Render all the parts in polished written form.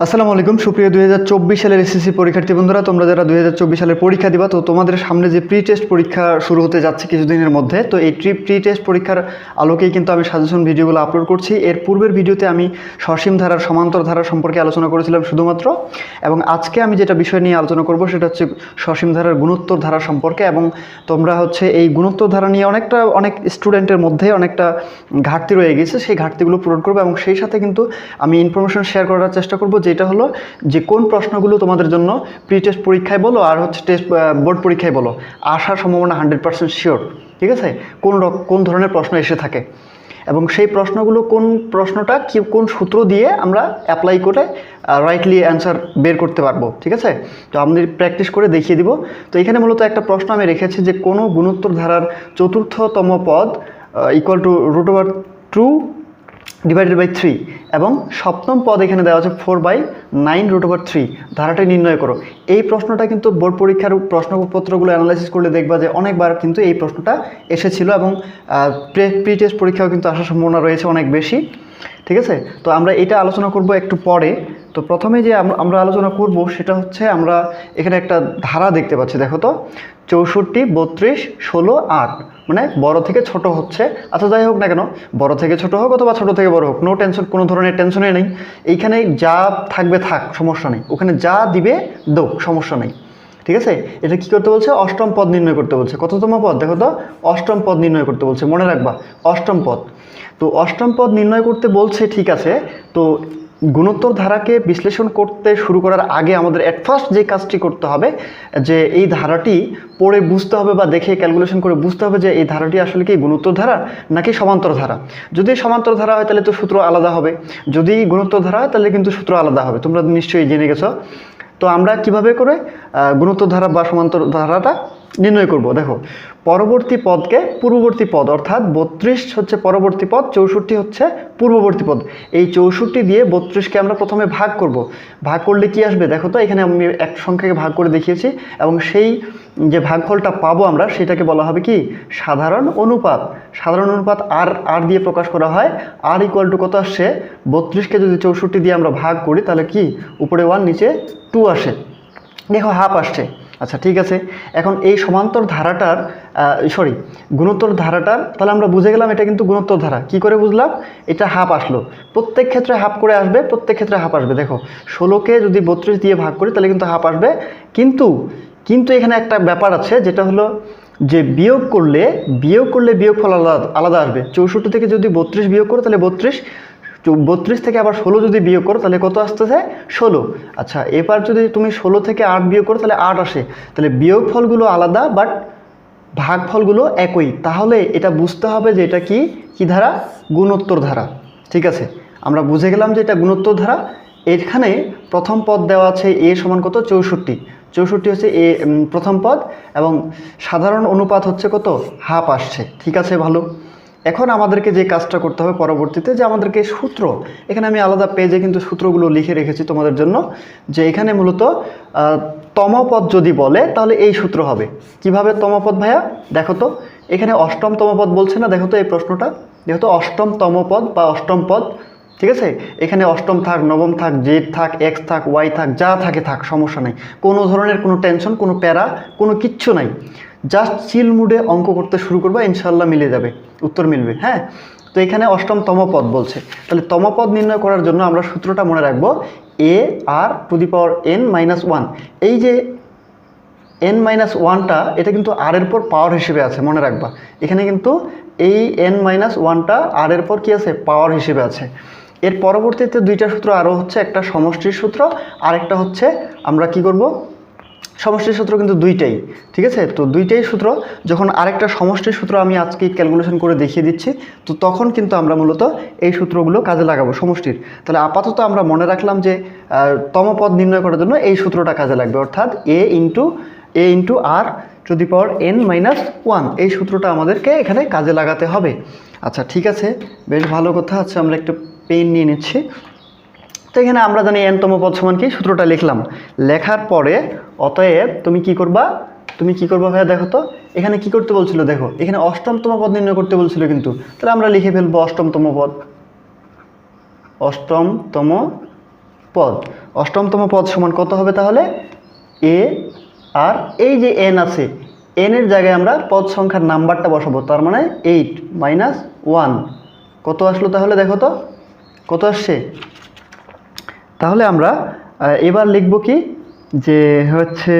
আসসালামু আলাইকুম সুপ্রিয় 2024 সালের এসএসসি পরীক্ষার্থী বন্ধুরা, তোমরা যারা 2024 সালের পরীক্ষা দিবা, তো তোমাদের সামনে যে প্রি টেস্ট পরীক্ষা শুরু হতে যাচ্ছে কিছুদিনের মধ্যে, তো এই প্রি টেস্ট পরীক্ষার আলোকেই কিন্তু আমি সাজেশন ভিডিওগুলো আপলোড করছি। এর পূর্বের ভিডিওতে আমি সসীম ধারার সমান্তর ধারা সম্পর্কে আলোচনা করেছিলাম শুধুমাত্র, এবং আজকে আমি যেটা বিষয় নিয়ে আলোচনা করব সেটা হচ্ছে সসীম ধারার গুণোত্তর ধারা সম্পর্কে। এবং তোমরা হচ্ছে এই গুণোত্তর ধারা নিয়ে অনেক স্টুডেন্টের মধ্যে অনেকটা ঘাটতি রয়ে গেছে, সেই ঘাটতিগুলো পূরণ করবো এবং সেই সাথে কিন্তু আমি ইনফরমেশন শেয়ার করার চেষ্টা করব, যেটা হলো যে কোন প্রশ্নগুলো তোমাদের জন্য প্রি টেস্ট পরীক্ষায় বলো আর হচ্ছে টেস্ট বোর্ড পরীক্ষায় বলো আসার সম্ভাবনা 100% শিওর। ঠিক আছে, কোন ধরনের প্রশ্ন এসে থাকে এবং সেই প্রশ্নগুলো কোন প্রশ্নটা কোন সূত্র দিয়ে আমরা অ্যাপ্লাই করে রাইটলি অ্যান্সার বের করতে পারবো। ঠিক আছে, তো আমি প্র্যাকটিস করে দেখিয়ে দিব। তো এখানে মূলত একটা প্রশ্ন আমি রেখেছি যে কোনো গুণোত্তর ধারার চতুর্থতম পদ ইকুয়াল টু √2 ডিভাইডেড বাই 3 এবং সপ্তম পদ এখানে দেওয়া আছে 4/9 √3, ধারাটি নির্ণয় করো। এই প্রশ্নটা কিন্তু বোর্ড পরীক্ষার প্রশ্নপত্রগুলো অ্যানালাইসিস করলে দেখবা যে অনেকবার কিন্তু এই প্রশ্নটা এসেছিল এবং প্রি টেস্ট পরীক্ষাও কিন্তু আসার সম্ভাবনা রয়েছে অনেক বেশি। ঠিক আছে, তো আমরা এটা আলোচনা করব একটু পরে। তো প্রথমে যে আমরা আলোচনা করব সেটা হচ্ছে, আমরা এখানে একটা ধারা দেখতে পাচ্ছি, দেখো তো 64, 32, 16, 8, মানে বড় থেকে ছোট হচ্ছে। আচ্ছা যাই হোক না কেন, বড় থেকে ছোট হোক অথবা ছোট থেকে বড় হোক, নো টেনশন, কোনো ধরনের টেনশনই নেই। এইখানে যা থাকবে থাক, সমস্যা নেই, ওখানে যা দিবে দো, সমস্যা নেই। ঠিক আছে, এটা কি করতে বলছে? অষ্টম পদ নির্ণয় করতে বলছে। কততম পদ? দেখো তো, অষ্টম পদ নির্ণয় করতে বলছে, মনে রাখবা অষ্টম পদ। তো অষ্টম পদ নির্ণয় করতে বলছে, ঠিক আছে। তো গুণোত্তর ধারাকে বিশ্লেষণ করতে শুরু করার আগে আমাদের অ্যাট ফার্স্ট যে কাজটি করতে হবে, যে এই ধারাটি পড়ে বুঝতে হবে বা দেখে ক্যালকুলেশন করে বুঝতে হবে যে এই ধারাটি আসলে কি গুণোত্তর ধারা নাকি সমান্তর ধারা। যদি সমান্তর ধারা হয় তাহলে তো সূত্র আলাদা হবে, যদি গুণোত্তর ধারা হয় তাহলে কিন্তু সূত্র আলাদা হবে, তোমরা নিশ্চয়ই জেনে গেছো। তো আমরা কিভাবে করে গুণোত্তর ধারা বা সমান্তর ধারাটা নির্ণয় করব? দেখো, পরবর্তী পদকে পূর্ববর্তী পদ, অর্থাৎ 32 হচ্ছে পরবর্তী পদ, 64 হচ্ছে পূর্ববর্তী পদ। এই 64 দিয়ে 32কে আমরা প্রথমে ভাগ করব। ভাগ করলে কি আসবে? দেখো তো, এখানে আমি এক সংখ্যাকে ভাগ করে দেখিয়েছি এবং সেই যে ভাগফলটা পাবো আমরা, সেটাকে বলা হবে কি? সাধারণ অনুপাত। সাধারণ অনুপাত আর দিয়ে প্রকাশ করা হয়। আর ইকুয়াল টু কত আসছে? 32কে যদি 64 দিয়ে আমরা ভাগ করি তাহলে কি? উপরে 1 নিচে 2 আসে, দেখো হাফ আসছে। আচ্ছা ঠিক আছে, এখন এই সমান্তর ধারাটার গুণোত্তর ধারাটার তাহলে আমরা বুঝে গেলাম এটা কিন্তু গুণোত্তর ধারা। কি করে বুঝলাম? এটা হাফ আসলো, প্রত্যেক ক্ষেত্রে হাফ করে আসবে, প্রত্যেক ক্ষেত্রে হাফ আসবে। দেখো 16কে যদি 32 দিয়ে ভাগ করি তাহলে কিন্তু হাফ আসবে, কিন্তু এখানে একটা ব্যাপার আছে, যেটা হলো যে বিয়োগ করলে বিয়োগফল আলাদা আসবে। 64 থেকে যদি 32 বিয়োগ করো তাহলে 32 থেকে আবার 16 যদি বিয়োগ করো তাহলে কত আসতেছে? 16। আচ্ছা, এবার যদি তুমি 16 থেকে 8 বিয়োগ করো তাহলে 8 আসে। তাহলে বিয়োগ ফলগুলো আলাদা বাট ভাগফলগুলো একই। তাহলে এটা বুঝতে হবে যে এটা কি ধারা? গুণোত্তর ধারা। ঠিক আছে, আমরা বুঝে গেলাম যে এটা গুণোত্তর ধারা। এখানে প্রথম পদ দেওয়া আছে a সমান কত? 64 হচ্ছে এ প্রথম পদ এবং সাধারণ অনুপাত হচ্ছে কত? হাফ আসছে। ঠিক আছে, ভালো। এখন আমাদেরকে যে কাজটা করতে হবে পরবর্তীতে, যে আমাদেরকে সূত্র, এখানে আমি আলাদা পেজে কিন্তু সূত্রগুলো লিখে রেখেছি তোমাদের জন্য, যে এখানে মূলত তমপদ যদি বলে তাহলে এই সূত্র হবে। কিভাবে তমপদ ভাইয়া? দেখো তো, এখানে অষ্টমতম পদ বলছে না? দেখো তো এই প্রশ্নটা, দেখো তো, অষ্টমতম পদ বা অষ্টম পদ। ঠিক আছে, এখানে অষ্টম থাক, নবম থাক, জেড থাক, এক্স থাক, ওয়াই থাক, যা থাকে থাক, সমস্যা নেই। কোনো ধরনের কোনো টেনশন, কোনো প্যারা, কোনো কিচ্ছু নাই। জাস্ট চিল মুডে অঙ্ক করতে শুরু করবা, ইনশাল্লাহ মিলে যাবে, উত্তর মিলবে। হ্যাঁ, তো এখানে অষ্টমতম পদ বলছে, তাহলে তমপদ নির্ণয় করার জন্য আমরা সূত্রটা মনে রাখবো, AR⁻n-1। এই যে n-1টা, এটা কিন্তু আর এর পর পাওয়ার হিসেবে আছে, মনে রাখবা। এখানে কিন্তু এই n-1টা আর এর পর কি আছে? পাওয়ার হিসেবে আছে। এর পরবর্তীতে দুইটা সূত্র আরও হচ্ছে, একটা সমষ্টির সূত্র আর একটা হচ্ছে আমরা কি করব? সমষ্টির সূত্র কিন্তু দুইটাই। ঠিক আছে, তো দুইটাই সূত্র। যখন আরেকটা সমষ্টির সূত্র আমি আজকে ক্যালকুলেশন করে দেখিয়ে দিচ্ছি, তো তখন কিন্তু আমরা মূলত এই সূত্রগুলো কাজে লাগাবো সমষ্টির। তাহলে আপাতত আমরা মনে রাখলাম যে তমপদ নির্ণয় করার জন্য এই সূত্রটা কাজে লাগবে, অর্থাৎ a*r⁻n-1, এই সূত্রটা আমাদেরকে এখানে কাজে লাগাতে হবে। আচ্ছা ঠিক আছে, বেশ ভালো কথা। আচ্ছা, আমরা একটু পেন নিয়ে নিচ্ছি। তো এখানে আমরা জানি n তম পদ সমান কি? সূত্রটা লিখলাম, লেখার পরে অতএব তুমি কি করবা ভাইয়া? দেখো তো, এখানে কি করতে বলছিল? দেখো, এখানে অষ্টমতম পদ নির্ণয় করতে বলছিল, কিন্তু তাহলে আমরা লিখে ফেলবো অষ্টমতম পদ। অষ্টমতম পদ সমান কত হবে তাহলে? এ আর এই যে এন আছে, এনের জায়গায় আমরা পদ সংখ্যার নাম্বারটা বসাবো, তার মানে 8 মাইনাস 1 কত আসলো তাহলে? দেখো তো কত আসছে। তাহলে আমরা এবার লিখব কি, যে হচ্ছে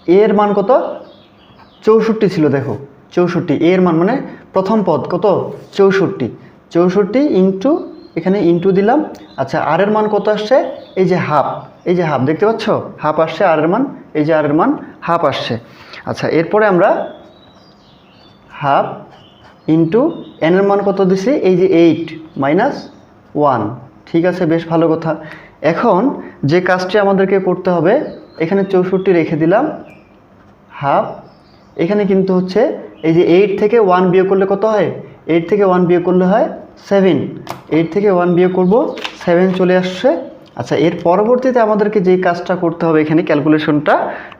এর মান কত? 64 ছিল। দেখো 64, এর মান মানে প্রথম পদ কত? 64, 64 ইন্টু, এখানে ইন্টু দিলাম। আচ্ছা, আর এর মান কত আসছে? এই যে হাফ, এই যে হাফ দেখতে পাচ্ছ, হাফ আসছে আর এর মান, এই যে আর এর মান হাফ আসছে। আচ্ছা, এরপরে আমরা হাফ ইন্টু এন এর মান কত দিছি? এই যে 8 মাইনাস 1। ঠিক আছে, বেশ ভালো কথা। এখন যে কাজটি আমাদেরকে করতে হবে, এখানে 64 রেখে দিলাম, হাফ, এখানে কিন্তু হচ্ছে এই যে 8 থেকে 1 বিয়োগ করলে কত হয়? 8 থেকে 1 বিয়োগ করলে হয় 7, 8 থেকে 1 বিয়োগ করব, 7 চলে আসছে। আচ্ছা, এর পরবর্তীতে আমাদেরকে যে কাজটা করতে হবে এখানে ক্যালকুলেশনটা,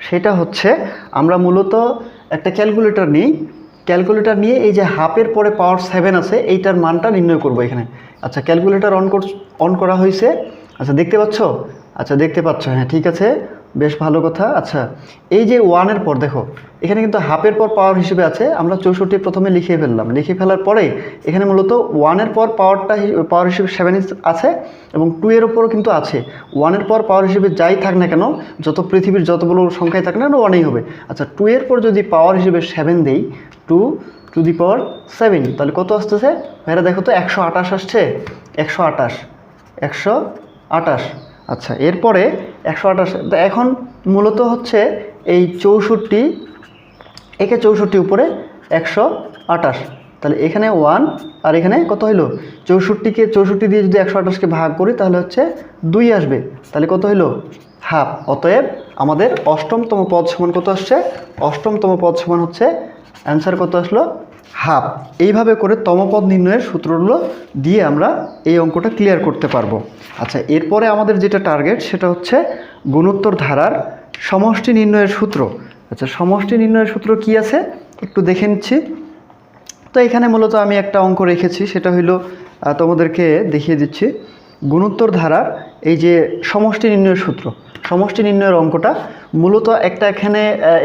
সেটা হচ্ছে আমরা মূলত একটা ক্যালকুলেটর নিই, ক্যালকুলেটর নিয়ে এই যে হাফের পরে পাওয়ার 7 আছে এইটার মানটা নির্ণয় করব এখানে। আচ্ছা, ক্যালকুলেটর অন করা হয়েছে। আচ্ছা, দেখতে পাচ্ছ? আচ্ছা, দেখতে পাচ্ছ, হ্যাঁ ঠিক আছে, বেশ ভালো কথা। আচ্ছা, এই যে 1-এর পর দেখো এখানে কিন্তু হাফের পর পাওয়ার হিসেবে আছে, আমরা 64 প্রথমে লিখে ফেললাম, লিখে ফেলার পরে এখানে মূলত 1-এর পর পাওয়ার হিসেবে 7 আছে এবং 2-এর ওপরও কিন্তু আছে। 1-এর পর পাওয়ার হিসেবে যাই থাক না কেন, যত পৃথিবীর যতগুলো সংখ্যায় থাক না কেন 1-ই হবে। আচ্ছা, 2-এর পর যদি পাওয়ার হিসেবে 7 দেই, 2 টু দি পাওয়ার 7, তাহলে কত আসতেছে ভাইরা? দেখো তো 128 আসছে, 128। আচ্ছা, এরপরে 128। এখন মূলত হচ্ছে এই 64, একে 64 উপরে 128, তাহলে এখানে 1 আর এখানে কত হইল? 64 দিয়ে যদি 128কে ভাগ করি তাহলে হচ্ছে 2 আসবে, তাহলে কত হইল? হাফ। অতএব আমাদের অষ্টমতম পদ সমান কত আসছে? অষ্টমতম পদ সমান হচ্ছে, অ্যান্সার কত আসলো? হাফ। এইভাবে করে তমপদ নির্ণয়ের সূত্রগুলো দিয়ে আমরা এই অঙ্কটা ক্লিয়ার করতে পারবো। আচ্ছা, এরপরে আমাদের যেটা টার্গেট সেটা হচ্ছে গুণোত্তর ধারার সমষ্টি নির্ণয়ের সূত্র। আচ্ছা, সমষ্টি নির্ণয়ের সূত্র কি আছে একটু দেখে নিচ্ছি। তো এখানে মূলত আমি একটা অঙ্ক রেখেছি, সেটা হইল তোমাদেরকে দেখিয়ে দিচ্ছি। গুণোত্তর ধারার এই যে সমষ্টি নির্ণয়ের সূত্র, সমষ্টি নির্ণয়ের অঙ্কটা মূলত একটা এখানে,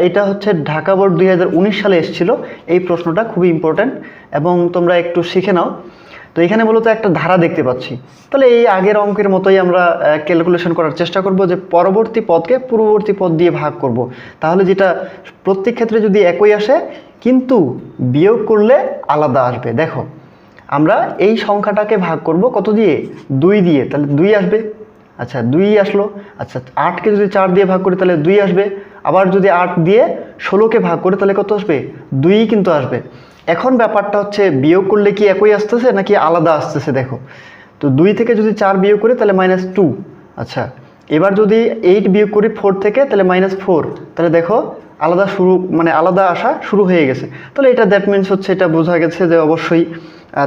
এটা হচ্ছে ঢাকা বোর্ড 2019 সালে এসেছিল এই প্রশ্নটা, খুবই ইম্পর্ট্যান্ট এবং তোমরা একটু শিখে নাও। তো এখানে মূলত একটা ধারা দেখতে পাচ্ছি, তাহলে এই আগের অঙ্কের মতোই আমরা ক্যালকুলেশন করার চেষ্টা করব যে পরবর্তী পদকে পূর্ববর্তী পদ দিয়ে ভাগ করব, তাহলে যেটা প্রত্যেক ক্ষেত্রে যদি একই আসে কিন্তু বিয়োগ করলে আলাদা আসবে। দেখো আমরা এই সংখ্যাটাকে ভাগ করব কত দিয়ে? 2 দিয়ে, তাহলে 2 আসবে। আচ্ছা, 2 আসলো। আচ্ছা, 8কে যদি 4 দিয়ে ভাগ করি তাহলে 2 আসবে। আবার যদি 8 দিয়ে 16কে ভাগ করি তাহলে কত আসবে? 2 কিন্তু আসবে। এখন ব্যাপারটা হচ্ছে বিয়োগ করলে কি একই আসতেছে নাকি আলাদা আসতেছে? দেখো তো 2 থেকে যদি 4 বিয়োগ করি তাহলে -2। আচ্ছা, এবার যদি 8 বিয়োগ করি 4 থেকে তাহলে -4, তাহলে দেখো আলাদা আলাদা আসা শুরু হয়ে গেছে। তাহলে এটা দ্যাট মিনস হচ্ছে, এটা বোঝা গেছে যে অবশ্যই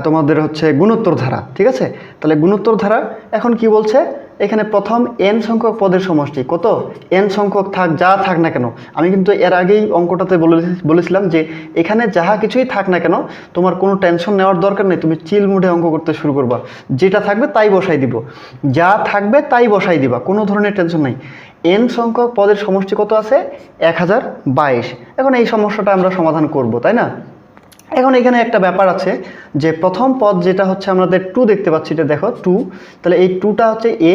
তোমাদের হচ্ছে গুণোত্তর ধারা। ঠিক আছে, তাহলে গুণোত্তর ধারা এখন কি বলছে? এখানে প্রথম n সংখ্যক পদের সমষ্টি কত? n সংখ্যক যা থাক না কেন, আমি কিন্তু এর আগেই অঙ্কটাতে বলেছিলাম যে এখানে যাহা কিছুই থাক না কেন তোমার কোনো টেনশন নেওয়ার দরকার নেই, তুমি চিল মুডে অঙ্ক করতে শুরু করবা, যেটা থাকবে তাই বসাই দিব, যা থাকবে তাই বসাই দিবা, কোনো ধরনের টেনশন নেই। n সংখ্যক পদের সমষ্টি কত আছে? 1022। এখন এই সমস্যাটা আমরা সমাধান করব, তাই না? এখন এখানে একটা ব্যাপার আছে যে প্রথম পদ যেটা হচ্ছে আমাদের 2 দেখতে পাচ্ছি, এটা দেখো 2, তাহলে এই 2টা হচ্ছে a,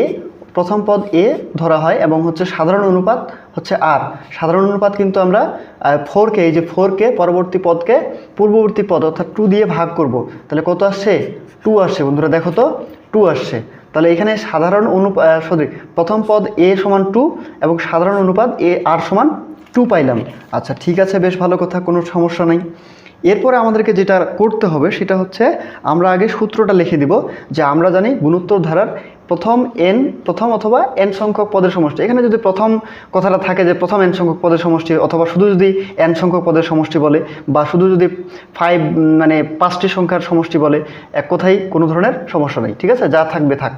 প্রথম পদ a ধরা হয় এবং হচ্ছে সাধারণ অনুপাত হচ্ছে r। সাধারণ অনুপাত কিন্তু আমরা 4কে, এই যে 4কে পরবর্তী পদকে পূর্ববর্তী পদ অর্থাৎ 2 দিয়ে ভাগ করব, তাহলে কত আসছে? 2 আসছে। বন্ধুরা দেখো তো 2 আসছে। তাহলে এখানে সাধারণ প্রথম পদ a সমান 2 এবং সাধারণ অনুপাত r সমান 2 পাইলাম। আচ্ছা, ঠিক আছে, বেশ ভালো কথা, কোনো সমস্যা নেই। এরপরে আমাদেরকে যেটা করতে হবে সেটা হচ্ছে আমরা আগে সূত্রটা লিখে দিব, যে আমরা জানি গুণোত্তর ধারার প্রথম অথবা n সংখ্যক পদের সমষ্টি। এখানে যদি প্রথম কথাটা থাকে যে প্রথম n সংখ্যক পদের সমষ্টি, অথবা শুধু যদি n সংখ্যক পদের সমষ্টি বলে, বা শুধু যদি 5টি সংখ্যার সমষ্টি বলে, এক কথাই কোনো ধরনের সমস্যা নেই। ঠিক আছে, যা থাকবে থাক।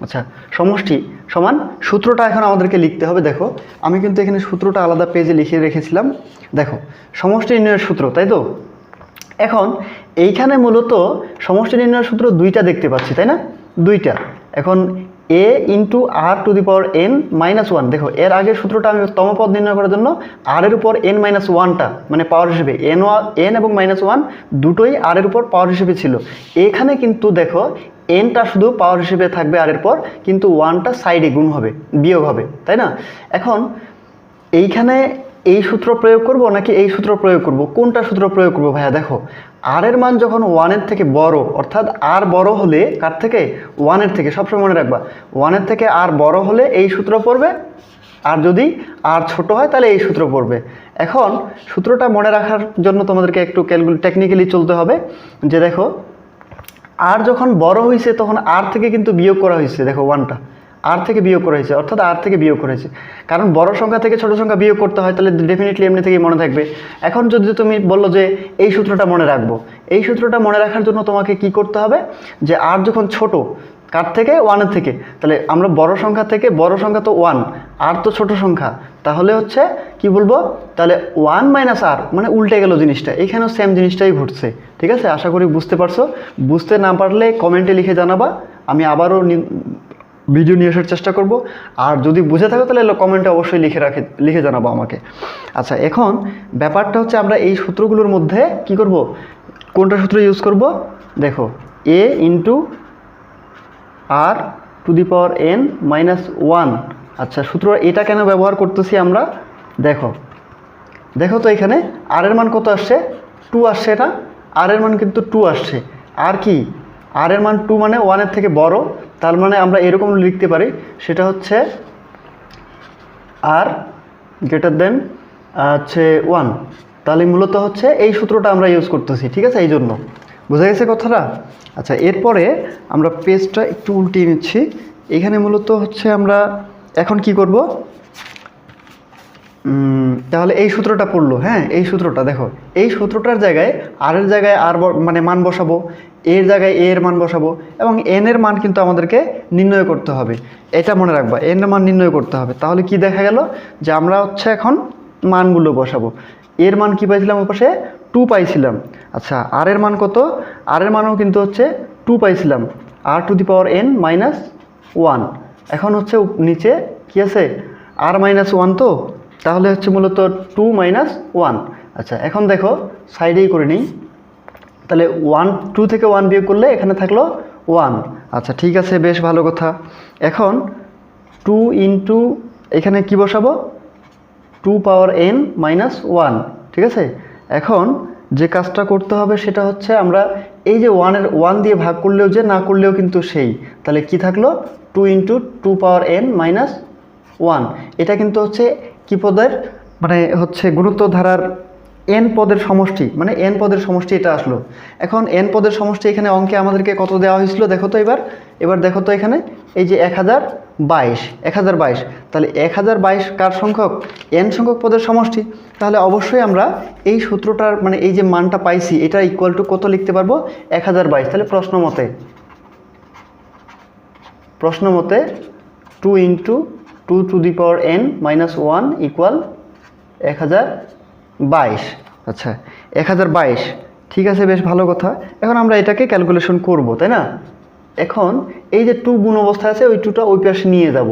আচ্ছা, সমষ্টি সমান সূত্রটা এখন আমাদেরকে লিখতে হবে। দেখো আমি কিন্তু এখানে সূত্রটা আলাদা পেজে লিখে রেখেছিলাম। দেখো সমষ্টি নির্ণয়ের সূত্র, তাই তো? এখন এইখানে মূলত সমষ্টি নির্ণয়ের সূত্র 2টা দেখতে পাচ্ছি, তাই না? 2টা। এখন A into R to the power N minus one. দেখো এর আগের সূত্রটা আমি তম পদ নির্ণয় করার জন্য আর এর উপর এন মাইনাস ওয়ানটা মানে পাওয়ার হিসেবে এন এবং মাইনাস ওয়ান দুটোই আর এর উপর পাওয়ার হিসেবে ছিল। এখানে কিন্তু দেখো এনটা শুধু পাওয়ার হিসেবে থাকবে আর এর পর, কিন্তু ওয়ানটা সাইডে গুণ হবে, বিয়োগ হবে, তাই না? এখন এইখানে এই সূত্র প্রয়োগ করব নাকি এই সূত্র প্রয়োগ করব, কোনটা সূত্র প্রয়োগ করব ভাইয়া? দেখো আর এর মান যখন ওয়ানের থেকে বড়, অর্থাৎ আর বড় হলে কার থেকে? ওয়ানের থেকে। সবসময় মনে রাখবা ওয়ানের থেকে আর বড় হলে এই সূত্র পড়বে, আর যদি আর ছোট হয় তাহলে এই সূত্র পড়বে। এখন সূত্রটা মনে রাখার জন্য তোমাদেরকে একটু টেকনিক্যালি চলতে হবে। যে দেখো আর যখন বড় হয়েছে তখন আর থেকে কিন্তু বিয়োগ করা হয়েছে, দেখো ওয়ানটা আর থেকে বিয়োগ করা হয়েছে, অর্থাৎ আর থেকে বিয়োগ করেছে। কারণ বড় সংখ্যা থেকে ছোট সংখ্যা বিয়োগ করতে হয়, তাহলে ডেফিনেটলি এমনি থেকেই মনে থাকবে। এখন যদি তুমি বললো যে এই সূত্রটা মনে রাখবো, এই সূত্রটা মনে রাখার জন্য তোমাকে কি করতে হবে? যে আর যখন ছোট কার থেকে? ওয়ানের থেকে। তাহলে আমরা বড় সংখ্যা থেকে, বড় সংখ্যা তো ওয়ান, আর তো ছোট সংখ্যা, তাহলে হচ্ছে কি বলবো? তাহলে ওয়ান মাইনাস আর, মানে উল্টে গেল জিনিসটা। এখানেও সেম জিনিসটাই ঘটছে, ঠিক আছে? আশা করি বুঝতে পারছো। বুঝতে না পারলে কমেন্টে লিখে জানাবা, আমি আবারও ভিডিও নিয়ে আসার চেষ্টা করব। আর যদি বুঝে থাকো তাহলে কমেন্টে অবশ্যই লিখে জানাবো আমাকে। আচ্ছা, এখন ব্যাপারটা হচ্ছে আমরা এই সূত্রগুলোর মধ্যে কি করব? কোনটা সূত্র ইউজ করব? দেখো A into R to the power N minus one. আচ্ছা, সূত্র এটা কেন ব্যবহার করতেছি আমরা? দেখো দেখো তো এখানে আর এর মান কত আসছে? 2 আসছে। এটা আর এর মান কিন্তু 2 আসছে। আর কি? আর এর মান 2 মানে ওয়ানের থেকে বড়। তার মানে আমরা এরকম লিখতে পারি, সেটা হচ্ছে আর গ্রেটার দেন হচ্ছে 1। তাহলে মূলত হচ্ছে এই সূত্রটা আমরা ইউজ করতেছি, ঠিক আছে? এই জন্য বোঝা গেছে কথাটা? আচ্ছা, এরপরে আমরা পেজটা একটু উল্টিয়ে নিচ্ছি। এখানে মূলত হচ্ছে আমরা এখন কি করব? তাহলে এই সূত্রটা পড়লো, হ্যাঁ এই সূত্রটা দেখো, এই সূত্রটার জায়গায় আর এর জায়গায় আর মানে মান বসাবো, এর জায়গায় এ এর মান বসাবো, এবং এন এর মান কিন্তু আমাদেরকে নির্ণয় করতে হবে। এটা মনে রাখবা, এন এর মান নির্ণয় করতে হবে। তাহলে কি দেখা গেল? যে আমরা হচ্ছে এখন মানগুলো বসাবো। এর মান কি পাইছিলাম? ওপাশে 2 পাইছিলাম। আচ্ছা, আর এর মান কত? আর এর মানও কিন্তু হচ্ছে 2 পাইছিলাম, আর to the power N minus one. এখন হচ্ছে নিচে কি আছে? আর মাইনাস ওয়ান, তো তাহলে হচ্ছে মূলত 2 মাইনাস 1। আচ্ছা, এখন দেখো সাইডেই করে নিই। তাহলে 2 থেকে 1 বিয়োগ করলে এখানে থাকলো 1। আচ্ছা, ঠিক আছে, বেশ ভালো কথা। এখন 2 ইন্টু এখানে কি বসাবো? 2 পাওয়ার এন মাইনাস 1, ঠিক আছে? এখন যে কাজটা করতে হবে সেটা হচ্ছে আমরা এই যে 1 দিয়ে ভাগ করলেও যে না করলেও কিন্তু সেই, তাহলে কি থাকলো? 2 ইন্টু 2 পাওয়ার এন মাইনাস 1। এটা কিন্তু হচ্ছে কি পদের? মানে হচ্ছে গুরুত্ব ধারার এন পদের সমষ্টি, মানে এন পদের সমষ্টি এটা আসলো। এখন এন পদের সমষ্টি এখানে অঙ্কে আমাদেরকে কত দেওয়া হয়েছিল দেখো তো এবার দেখো তো এখানে এই যে 1022। তাহলে 1022 কার সংখ্যক? এন সংখ্যক পদের সমষ্টি। তাহলে অবশ্যই আমরা এই সূত্রটার মানে এই যে মানটা পাইছি এটা ইকুয়াল টু কত লিখতে পারবো? 1022। তাহলে প্রশ্ন মতে 2 into 2 to the power N minus 1 equal 1022। আচ্ছা, 1022, ঠিক আছে, বেশ ভালো কথা। এখন আমরা এটাকে ক্যালকুলেশন করব, তাই না? এখন এই যে 2 গুণ অবস্থায় আছে, ওই 2টা ওই পাশে নিয়ে যাব।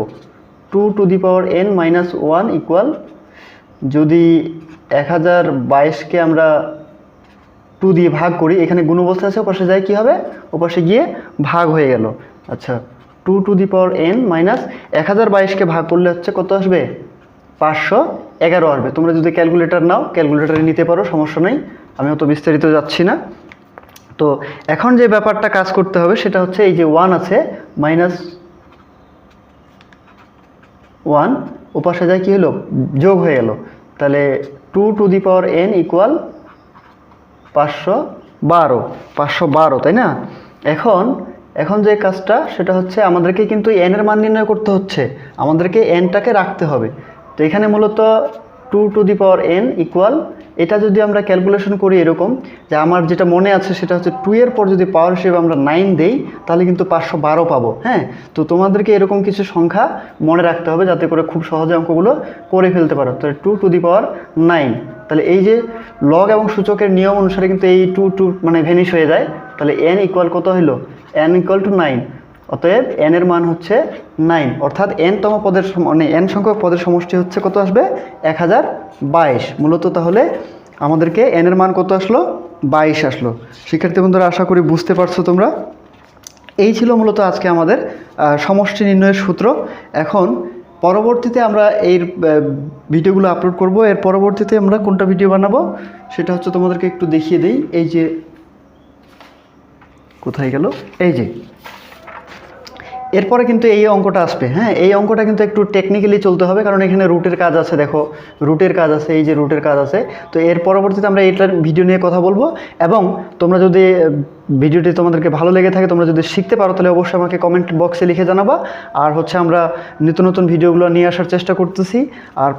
2 to the power N minus 1 equal, যদি 1022কে আমরা 2 দিয়ে ভাগ করি, এখানে গুণ অবস্থা আছে, ওপাশে যায় কি হবে? ওপাশে গিয়ে ভাগ হয়ে গেল। আচ্ছা, 2 to the power N minus 1022কে ভাগ করলে হচ্ছে কত আসবে? 511 আসবে। তোমরা যদি ক্যালকুলেটর নাও ক্যালকুলেটরে নিতে পারো, সমস্যা নেই, আমি অত বিস্তারিত যাচ্ছি না। তো এখন যে ব্যাপারটা কাজ করতে হবে সেটা হচ্ছে এই যে 1 আছে, মাইনাস 1 ওপাশে যায় কি হলো? যোগ হয়ে গেল। তাহলে 2 to the power N equal 512, তাই না? এখন যে কাজটা সেটা হচ্ছে আমাদেরকে কিন্তু এন এর মান নির্ণয় করতে হচ্ছে, আমাদেরকে এনটাকে রাখতে হবে। তো এখানে মূলত 2 to the power N equal, এটা যদি আমরা ক্যালকুলেশন করি এরকম, যে আমার যেটা মনে আছে সেটা হচ্ছে 2 এর পর যদি পাওয়ার হিসেবে আমরা 9 দেই তাহলে কিন্তু 512 পাবো। হ্যাঁ, তো তোমাদেরকে এরকম কিছু সংখ্যা মনে রাখতে হবে যাতে করে খুব সহজে অঙ্কগুলো করে ফেলতে পারো। তাহলে 2 টু দি পাওয়ার 9, তাহলে এই যে লগ এবং সূচকের নিয়ম অনুসারে কিন্তু এই 2 মানে ভ্যানিশ হয়ে যায়। তাহলে এন ইকুয়াল কত হইলো? N equal to 9। অতএব n এর মান হচ্ছে 9, অর্থাৎ n তম পদের মানে n সংখ্যক পদের সমষ্টি হচ্ছে কত আসবে 1022। মূলত তাহলে আমাদেরকে n এর মান কত আসলো 22 আসলো। শিক্ষার্থী বন্ধুরা আশা করি বুঝতে পারছো তোমরা। এই ছিল মূলত আজকে আমাদের সমষ্টি নির্ণয়ের সূত্র। এখন পরবর্তীতে আমরা এই ভিডিওগুলো আপলোড করব। এর পরবর্তীতে আমরা কোনটা ভিডিও বানাবো সেটা হচ্ছে তোমাদেরকে একটু দেখিয়ে দিই। এই যে কোথায় গেল, এই যে এরপরে কিন্তু এই অঙ্কটা আসবে। হ্যাঁ, এই অঙ্কটা কিন্তু একটু টেকনিক্যালি চলতে হবে, কারণ এখানে রুটের কাজ আছে। দেখো রুটের কাজ আছে, এই যে রুটের কাজ আছে। তো এর পরবর্তীতে আমরা এইটার ভিডিও নিয়ে কথা বলবো। এবং তোমরা যদি ভিডিওটি তোমাদেরকে ভালো লেগে থাকে, তোমরা যদি শিখতে পারো, তাহলে অবশ্যই আমাকে কমেন্ট বক্সে লিখে জানাবা। আর হচ্ছে আমরা নিত্য নতুন ভিডিওগুলো নিয়ে আসার চেষ্টা করতেছি। আর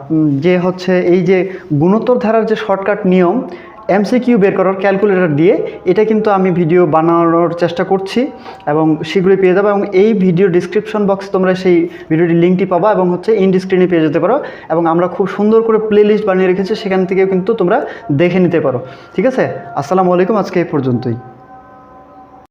যে হচ্ছে এই যে গুণোত্তর ধারার যে শর্টকাট নিয়ম এমসিকিউ বের করার ক্যালকুলেটর দিয়ে, এটা কিন্তু আমি ভিডিও বানানোর চেষ্টা করছি এবং শীঘ্রই পেয়ে যাবো। এবং এই ভিডিও ডিসক্রিপশন বক্সে তোমরা সেই ভিডিওটির লিঙ্কটি পাবা এবং হচ্ছে ইন্ড স্ক্রিনে পেয়ে যেতে পারো। এবং আমরা খুব সুন্দর করে প্লে লিস্ট বানিয়ে রেখেছি, সেখান থেকেও কিন্তু তোমরা দেখে নিতে পারো। ঠিক আছে, আসসালামু আলাইকুম, আজকে এই পর্যন্তই।